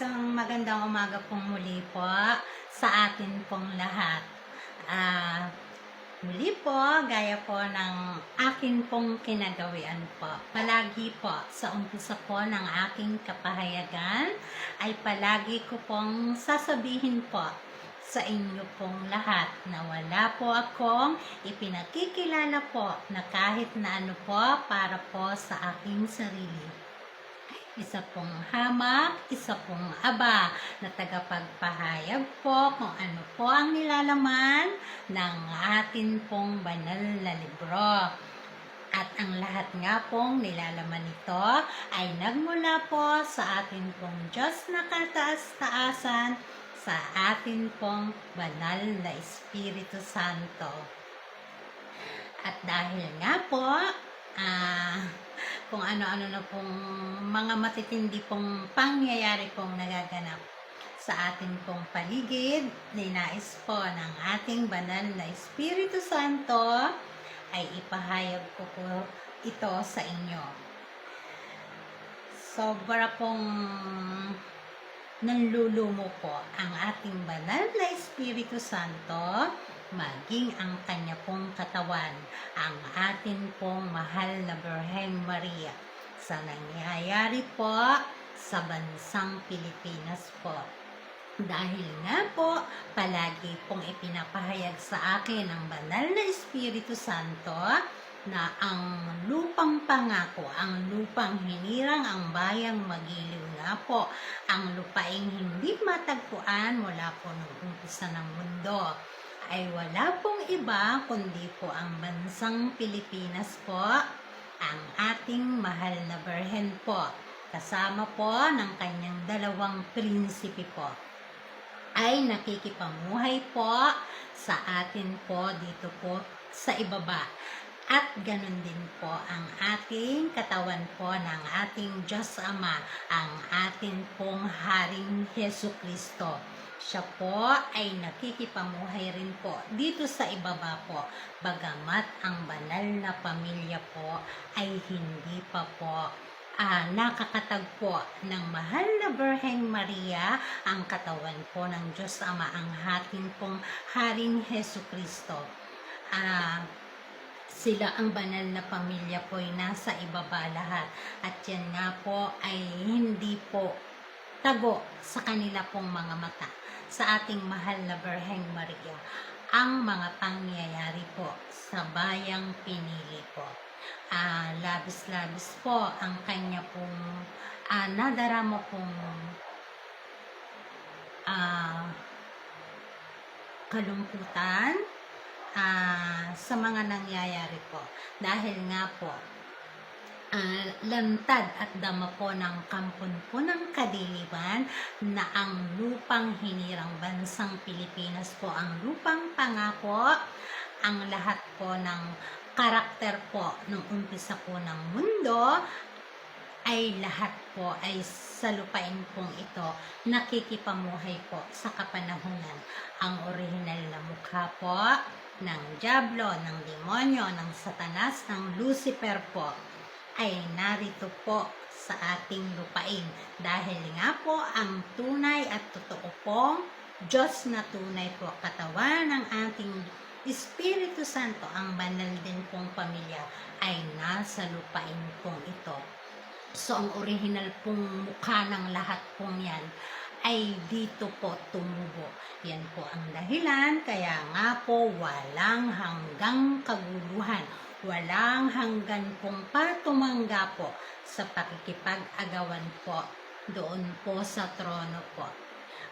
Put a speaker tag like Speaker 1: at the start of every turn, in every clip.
Speaker 1: Isang magandang umaga pong muli po sa atin pong lahat. Muli po, gaya po ng akin pong kinagawian po. Palagi po sa umpisa po ng aking kapahayagan ay palagi ko pong sasabihin po sa inyo pong lahat na wala po akong ipinakikilala po na kahit na ano po para po sa aking sarili. Isa pong hamak, isa pong aba na tagapagpahayag po kung ano po ang nilalaman ng atin pong banal na libro. At ang lahat nga pong nilalaman nito ay nagmula po sa atin pong Diyos na kataas-taasan, sa atin pong banal na Espiritu Santo. At dahil nga po, kung ano-ano na pong mga matitindi pong pangyayari pong nagaganap sa ating pong paligid, ninais po ng ating banal na Espiritu Santo ay ipahayag ko po ito sa inyo. Sobra pong nanlulumo po ang ating banal na Espiritu Santo, maging ang kanya pong katawan, ang atin pong mahal na Birhen Maria, sa nangyayari po sa bansang Pilipinas po. Dahil nga po, palagi pong ipinapahayag sa akin ng banal na Espiritu Santo na ang lupang pangako, ang lupang hinirang ang bayang magiliw nga po, ang lupaing hindi matagpuan mula po nung umpisa ng mundo, ay wala pong iba kundi po ang bansang Pilipinas po, ang ating mahal na Birhen po, kasama po ng kanyang dalawang prinsipe po, ay nakikipamuhay po sa atin po dito po sa ibaba. At ganun din po ang ating katawan po ng ating Diyos Ama, ang atin pong Haring Jesucristo. Siya po ay nakikipamuhay rin po dito sa ibaba po, bagamat ang banal na pamilya po ay hindi pa po nakakatagpo ng mahal na Birhen Maria, ang katawan po ng Diyos Ama, ang ating pong Haring Jesucristo. Sila ang banal na pamilya po ay nasa ibaba lahat, at yan nga po ay hindi po tago sa kanila pong mga mata, sa ating mahal na Birhen Maria, ang mga pangyayari po sa bayang pinili po. Labis-labis po ang kanya pong nadarama pong kalungkutan sa mga nangyayari po, dahil nga po lantad at dama po ng kampon po ng kadiliman na ang lupang hinirang bansang Pilipinas po, ang lupang pangako, ang lahat po ng karakter po nung umpisa po ng mundo, ay lahat po ay sa lupain pong ito nakikipamuhay po sa kapanahunan. Ang orihinal na mukha po ng Diablo, ng demonyo, ng Satanas, ng Lucifer po ay narito po sa ating lupain, dahil nga po ang tunay at totoo pong Diyos na tunay po, katawan ng ating Espiritu Santo, ang banal din pong pamilya, ay nasa lupain pong ito. So ang original pong mukha ng lahat pong yan ay dito po tumubo. Yan po ang dahilan, kaya nga po walang hanggang kaguluhan, walang hanggan pong patumangga po sa pakikipag-agawan po doon po sa trono po,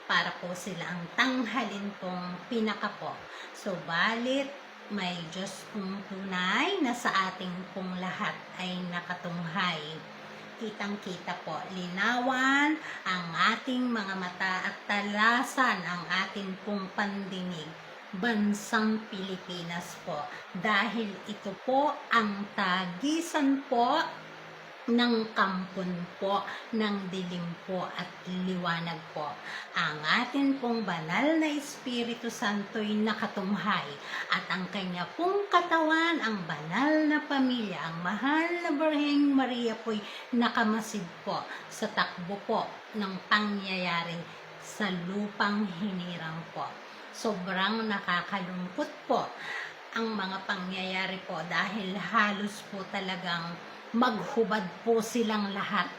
Speaker 1: para po sila ang tanghalin pong pinaka po. Subalit may Diyos pong tunay na sa ating pong lahat ay nakatunghay. Kitang-kita po, linawan ang ating mga mata at talasan ang ating pong pandinig, bansang Pilipinas po, dahil ito po ang tagisan po ng kampon po, ng dilim po at liwanag po. Ang atin pong banal na Espiritu Santo'y nakatunghay at ang kanya pong katawan, ang banal na pamilya, ang mahal na Birheng Maria po'y nakamasid po sa takbo po ng pangyayari sa lupang hinirang po. Sobrang nakakalungkot po ang mga pangyayari po dahil halos po talagang maghubad po silang lahat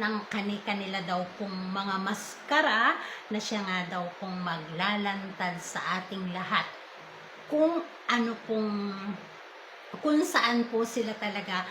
Speaker 1: ng kani-kanila daw pong mga maskara na siya nga daw pong maglalantad sa ating lahat. Kung ano pong, kung saan po sila talaga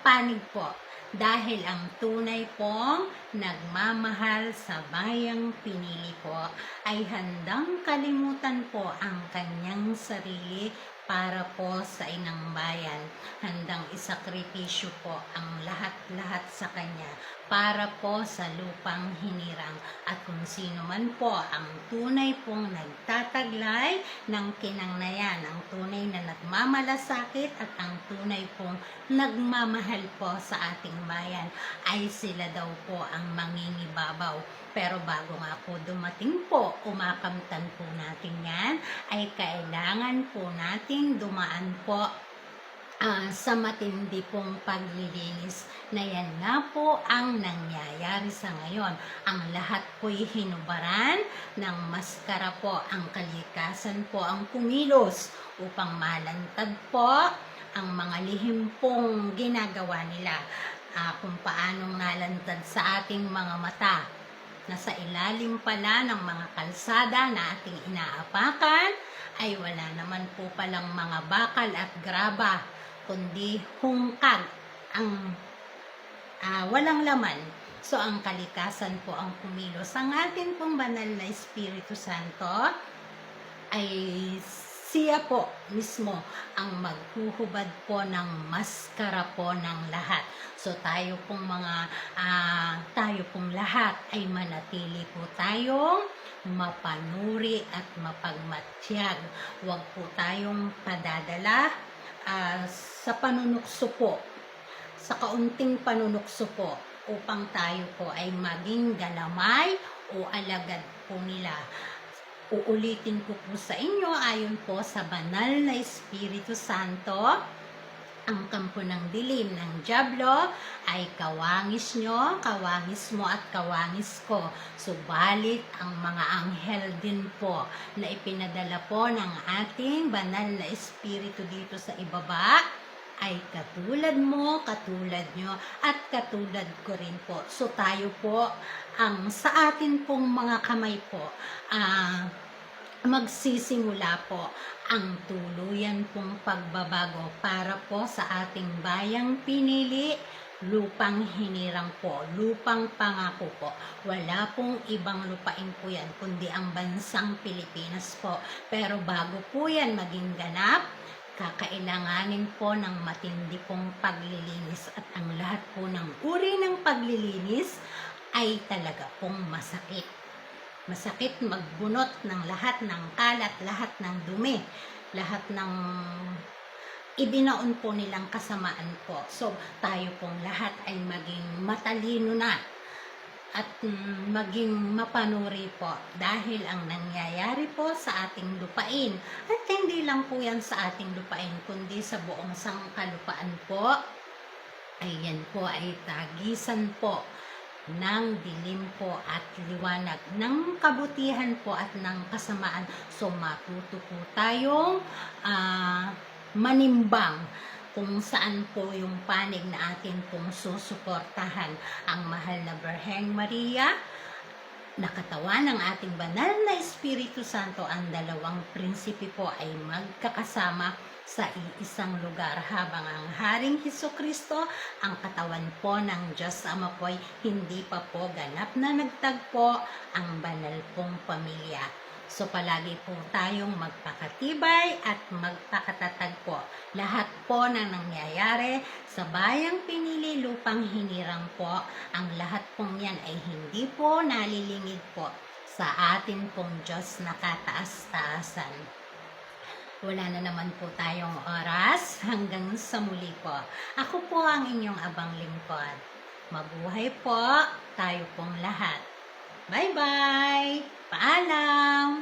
Speaker 1: panig po. Dahil ang tunay pong nagmamahal sa bayang pinili po ay handang kalimutan po ang kanyang sarili para po sa inang bayan. Handang isakripisyo po ang lahat-lahat sa kanya para po sa lupang hinirang. At kung sino man po ang tunay pong nagtataglay ng kinangnayan, ang tunay na nagmamalasakit at ang tunay pong nagmamahal po sa ating bayan, ay sila daw po ang mangingibabaw. Pero bago nga po dumating po, umakamtan po natin yan, ay kailangan po nating dumaan po sa matindi pong paglilinis na yan na po ang nangyayari sa ngayon. Ang lahat po'y hinubaran ng maskara po, ang kalikasan po ang kumilos upang malantad po ang mga lihim pong ginagawa nila. Kung paanong nalantad sa ating mga mata. Nasa ilalim pala ng mga kalsada na ating inaapakan ay wala naman po palang mga bakal at graba, kundi hungkag ang walang laman. So ang kalikasan po ang kumilos. Ang atin pong banal na Espiritu Santo ay siya po mismo ang maghuhubad po ng maskara po ng lahat. So tayo pong lahat ay manatili po tayong mapanuri at mapagmatyag. Huwag po tayong padadala sa panunukso po, sa kaunting panunukso po, upang tayo po ay maging galamay o alagad po nila. Uulitin ko po sa inyo, ayon po sa banal na Espiritu Santo, ang kampo ng dilim ng dyablo ay kawangis nyo, kawangis mo at kawangis ko. Subalit ang mga anghel din po na ipinadala po ng ating banal na Espiritu dito sa ibaba ay katulad mo, katulad nyo, at katulad ko rin po. So tayo po, sa atin pong mga kamay po, magsisimula po ang tuluyan pong pagbabago para po sa ating bayang pinili, lupang hinirang po, lupang pangako po. Wala pong ibang lupain po yan, kundi ang bansang Pilipinas po. Pero bago po yan maging ganap, kakailanganin po ng matindi pong paglilinis, at ang lahat po ng uri ng paglilinis ay talaga pong masakit. Masakit magbunot ng lahat ng kalat, lahat ng dumi, lahat ng ibinaon po nilang kasamaan po. So tayo pong lahat ay maging matalino na at maging mapanuri po, dahil ang nangyayari po sa ating lupain, at hindi lang po yan sa ating lupain kundi sa buong sangkalupaan po, ay yan po ay tagisan po ng dilim po at liwanag, ng kabutihan po at ng kasamaan. So matuto po tayong manimbang kung saan po yung panig na atin pong susuportahan. Ang mahal na Birheng Maria, na katawan ng ating banal na Espiritu Santo, ang dalawang prinsipe po ay magkakasama sa iisang lugar, habang ang Haring Hesukristo, ang katawan po ng Diyos Ama po ay hindi pa po ganap na nagtagpo ang banal pong pamilya. So palagi po tayong magpakatibay at magpakatatag po. Lahat po na nangyayari sa bayang pinili, lupang hinirang po, ang lahat pong yan ay hindi po nalilingid po sa atin pong Diyos na kataas-taasan. Wala na naman po tayong oras. Hanggang sa muli po. Ako po ang inyong abang lingkod. Mabuhay po tayo pong lahat. Bye-bye! Paalam!